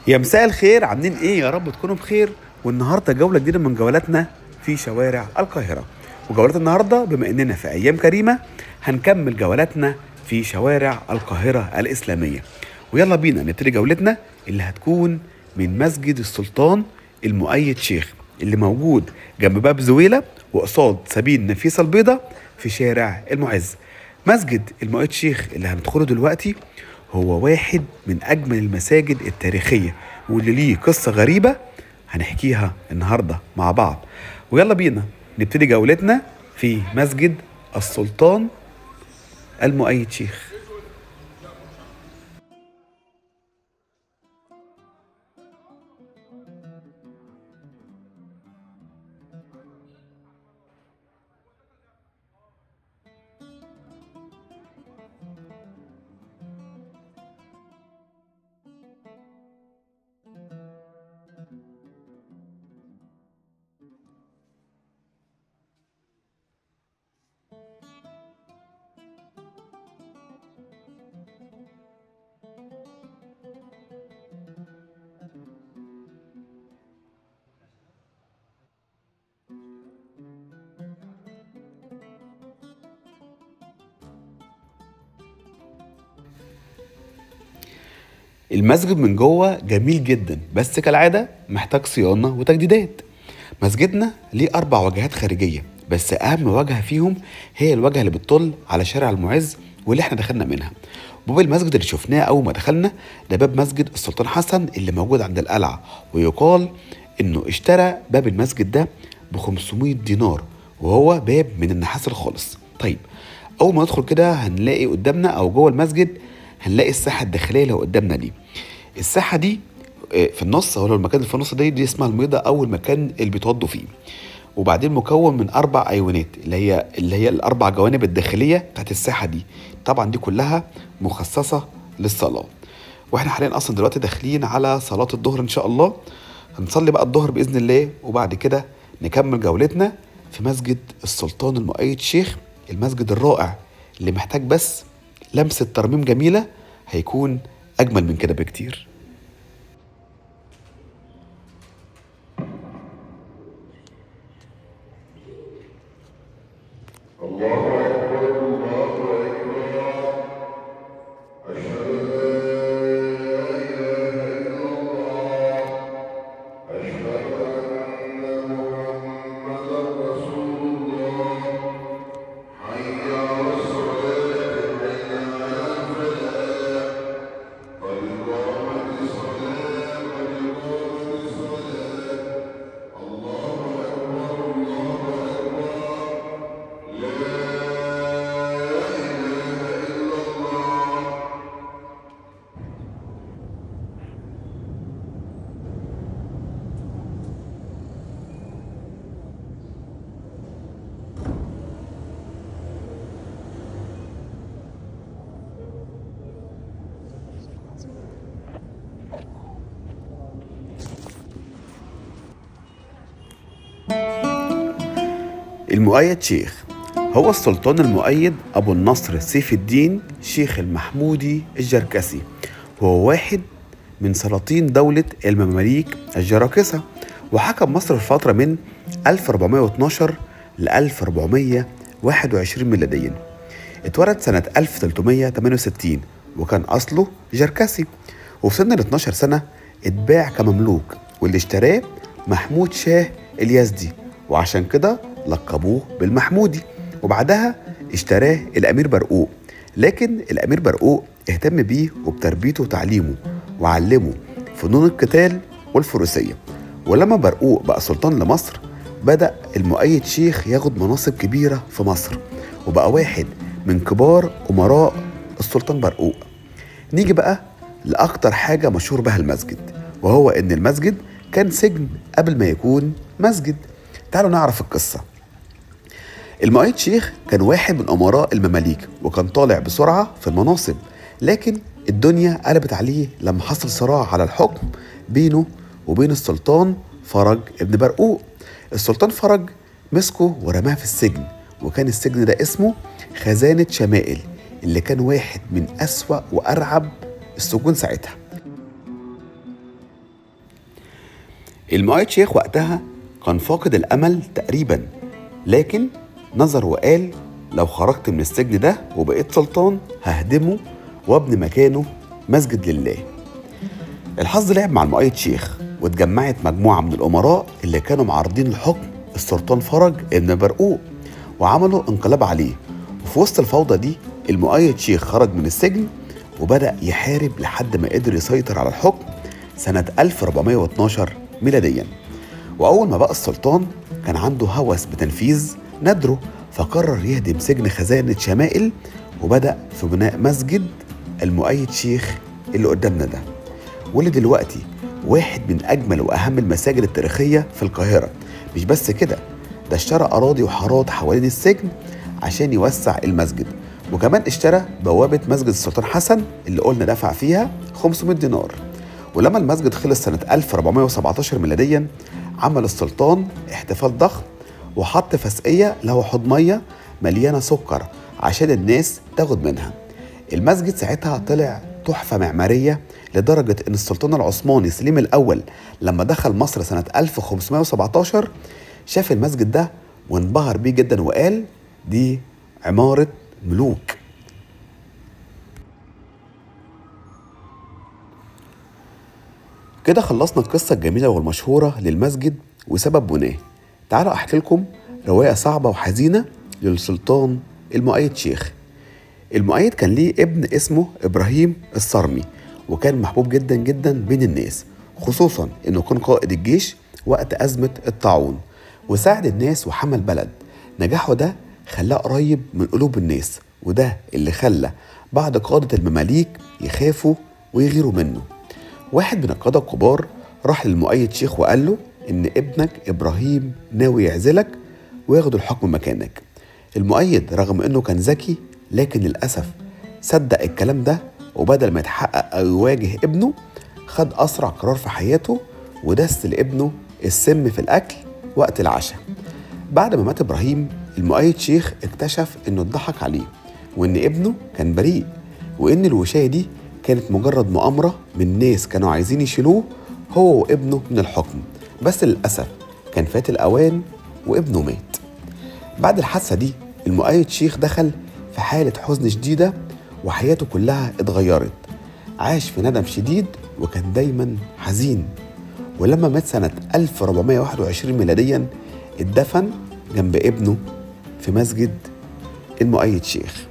يا مساء الخير، عاملين ايه؟ يا رب تكونوا بخير. والنهارده جوله جديده من جولاتنا في شوارع القاهره. وجولات النهارده بما اننا في ايام كريمه هنكمل جولاتنا في شوارع القاهره الاسلاميه. ويلا بينا نبتدي جولتنا اللي هتكون من مسجد السلطان المؤيد شيخ اللي موجود جنب باب زويله وقصاد سبيل نفيسه البيضاء في شارع المعز. مسجد المؤيد شيخ اللي هندخله دلوقتي هو واحد من أجمل المساجد التاريخية واللي ليه قصة غريبة هنحكيها النهاردة مع بعض. ويلا بينا نبتدي جولتنا في مسجد السلطان المؤيد شيخ. المسجد من جوه جميل جدا، بس كالعادة محتاج صيانة وتجديدات. مسجدنا ليه 4 واجهات خارجية، بس أهم واجهة فيهم هي الواجهة اللي بتطل على شارع المعز واللي احنا دخلنا منها. باب المسجد اللي شفناه أول ما دخلنا ده باب مسجد السلطان حسن اللي موجود عند القلعة، ويقال إنه اشترى باب المسجد ده ب 500 دينار، وهو باب من النحاس الخالص. طيب، أول ما ندخل كده هنلاقي قدامنا أو جوه المسجد هنلاقي الساحة الداخلية اللي قدامنا دي. الساحة دي في النص، هو المكان اللي في النص دي اسمها الميضة أو المكان اللي بيتوضوا فيه. وبعدين مكون من 4 أيوانات اللي هي ال4 جوانب الداخلية بتاعت الساحة دي. طبعا دي كلها مخصصة للصلاة. واحنا حاليا أصلا دلوقتي داخلين على صلاة الظهر إن شاء الله. هنصلي بقى الظهر بإذن الله، وبعد كده نكمل جولتنا في مسجد السلطان المؤيد شيخ، المسجد الرائع اللي محتاج بس لمسة ترميم جميلة، هيكون أجمل من كده بكتير. المؤيد شيخ هو السلطان المؤيد أبو النصر سيف الدين شيخ المحمودي الجركسي، وهو واحد من سلاطين دولة المماليك الجراكسة، وحكم مصر في فترة من 1412 ل 1421 ميلاديا. اتولد سنة 1368 وكان أصله جركسي، وفي سن ال 12 سنة اتباع كمملوك، واللي اشتراه محمود شاه اليزدي، وعشان كده لقبوه بالمحمودي. وبعدها اشتراه الأمير برقوق، لكن الأمير برقوق اهتم بيه وبتربيته وتعليمه، وعلمه فنون القتال والفروسية. ولما برقوق بقى سلطان لمصر، بدأ المؤيد شيخ ياخد مناصب كبيرة في مصر، وبقى واحد من كبار أمراء السلطان برقوق. نيجي بقى لأكتر حاجة مشهور بها المسجد، وهو إن المسجد كان سجن قبل ما يكون مسجد. تعالوا نعرف القصة. المؤيد شيخ كان واحد من أمراء المماليك، وكان طالع بسرعة في المناصب، لكن الدنيا قلبت عليه لما حصل صراع على الحكم بينه وبين السلطان فرج ابن برقوق. السلطان فرج مسكه ورماه في السجن، وكان السجن ده اسمه خزانة شمائل، اللي كان واحد من أسوأ وأرعب السجون ساعتها. المؤيد شيخ وقتها كان فاقد الأمل تقريبا، لكن نظر وقال لو خرجت من السجن ده وبقيت سلطان ههدمه وابني مكانه مسجد لله. الحظ لعب مع المؤيد شيخ، واتجمعت مجموعة من الأمراء اللي كانوا معارضين الحكم السلطان فرج ابن برقوق، وعملوا انقلاب عليه. وفي وسط الفوضى دي المؤيد شيخ خرج من السجن وبدأ يحارب لحد ما قدر يسيطر على الحكم سنة 1412 ميلاديا. وأول ما بقى السلطان كان عنده هوس بتنفيذ ندره، فقرر يهدم سجن خزانة شمائل وبدأ في بناء مسجد المؤيد شيخ اللي قدامنا ده، واللي دلوقتي واحد من أجمل وأهم المساجد التاريخية في القاهرة. مش بس كده، ده اشترى أراضي وحارات حوالين السجن عشان يوسع المسجد، وكمان اشترى بوابة مسجد السلطان حسن اللي قلنا دفع فيها 500 دينار. ولما المسجد خلص سنة 1417 ميلاديا عمل السلطان احتفال ضخم وحط فسقية له حوض مية مليانة سكر عشان الناس تاخد منها. المسجد ساعتها طلع تحفة معمارية لدرجة ان السلطان العثماني سليم الأول لما دخل مصر سنة 1517 شاف المسجد ده وانبهر بيه جدا وقال دي عمارة ملوك. كده خلصنا القصة الجميلة والمشهورة للمسجد وسبب بناه. تعالوا أحكي لكم رواية صعبة وحزينة للسلطان المؤيد شيخ. المؤيد كان ليه ابن اسمه إبراهيم الصرمي، وكان محبوب جدا جدا بين الناس، خصوصا إنه كان قائد الجيش وقت أزمة الطاعون وساعد الناس وحمى البلد. نجاحه ده خلاه قريب من قلوب الناس، وده اللي خلى بعض قادة المماليك يخافوا ويغيروا منه. واحد من القادة الكبار راح للمؤيد شيخ وقال له إن ابنك إبراهيم ناوي يعزلك وياخد الحكم مكانك. المؤيد رغم إنه كان ذكي لكن للأسف صدق الكلام ده، وبدل ما يتحقق أو يواجه ابنه خد أسرع قرار في حياته ودس لابنه السم في الأكل وقت العشاء. بعد ما مات إبراهيم المؤيد شيخ اكتشف إنه اتضحك عليه، وإن ابنه كان بريء، وإن الوشاية دي كانت مجرد مؤامرة من ناس كانوا عايزين يشيلوه هو وابنه من الحكم. بس للأسف كان فات الأوان وابنه مات. بعد الحادثة دي المؤيد شيخ دخل في حالة حزن شديدة وحياته كلها اتغيرت. عاش في ندم شديد وكان دايما حزين. ولما مات سنة 1421 ميلاديا اتدفن جنب ابنه في مسجد المؤيد شيخ.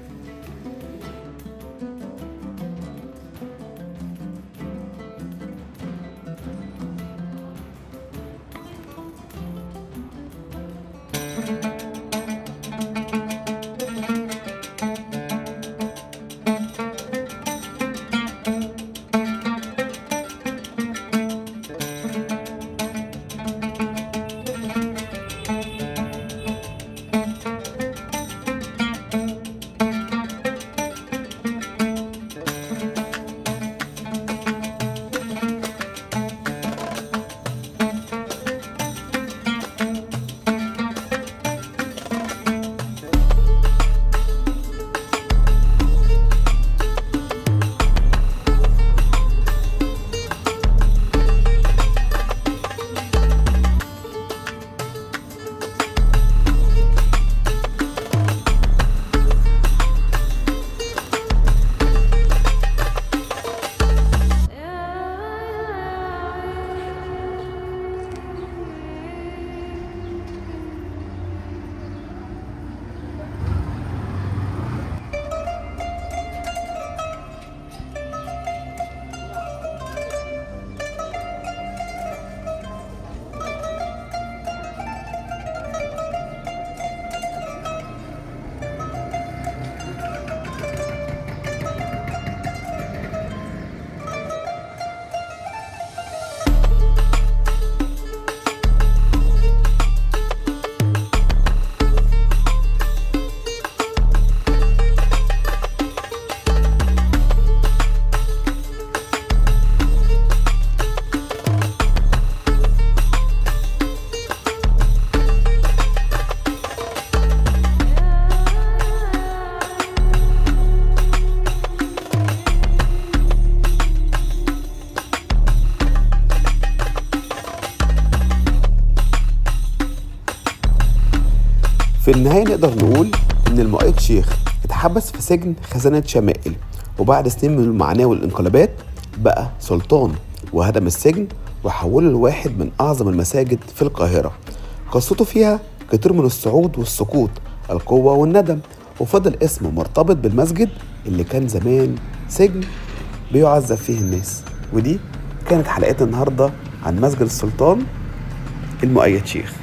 في النهاية نقدر نقول إن المؤيد شيخ اتحبس في سجن خزانة شمائل، وبعد سنين من المعاناة والانقلابات بقى سلطان، وهدم السجن وحوله لواحد من أعظم المساجد في القاهرة. قصته فيها كتير من الصعود والسقوط، القوة والندم، وفضل اسمه مرتبط بالمسجد اللي كان زمان سجن بيعذب فيه الناس. ودي كانت حلقتنا النهاردة عن مسجد السلطان المؤيد شيخ.